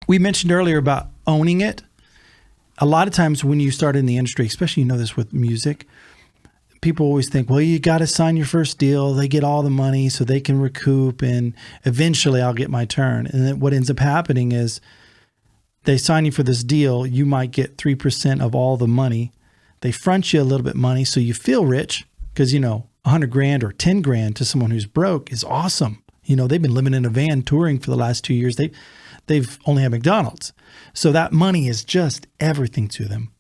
we mentioned earlier about owning it. A lot of times when you start in the industry, especially this with music, people always think, well, you got to sign your first deal. They get all the money so they can recoup, and eventually I'll get my turn. And then what ends up happening is they sign you for this deal. You might get 3% of all the money. They front you a little bit of money so you feel rich because, $100,000 or $10,000 to someone who's broke is awesome. They've been living in a van touring for the last 2 years. They've only had McDonald's. So that money is just everything to them.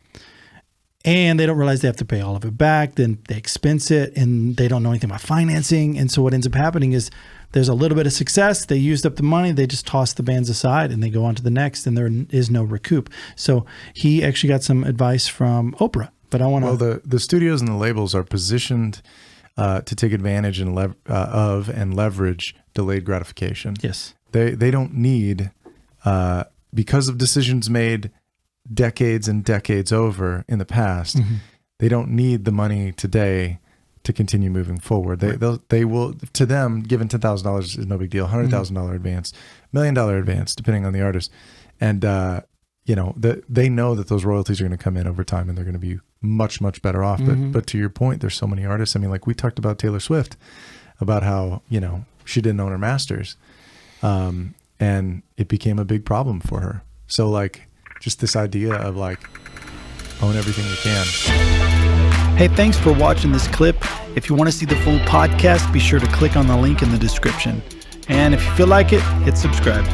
And they don't realize they have to pay all of it back. Then they expense it and they don't know anything about financing. And so what ends up happening is there's a little bit of success. They used up the money. They just toss the bands aside and they go on to the next, and there is no recoup. So he actually got some advice from Oprah. But I want to... Well, the studios and the labels are positioned to take advantage of and leverage delayed gratification. Yes. They don't need, because of decisions made decades and decades over in the past, they don't need the money today to continue moving forward. They will, to them, given $10,000 is no big deal, $100,000 advance, $1 million advance, depending on the artist. And, they know that those royalties are going to come in over time and they're going to be much, much better off. But to your point, there's so many artists. I mean, like we talked about Taylor Swift, about how, she didn't own her masters. And it became a big problem for her. So like just this idea of like own everything you can. Hey, thanks for watching this clip. If you want to see the full podcast, be sure to click on the link in the description. And if you feel like it, hit subscribe.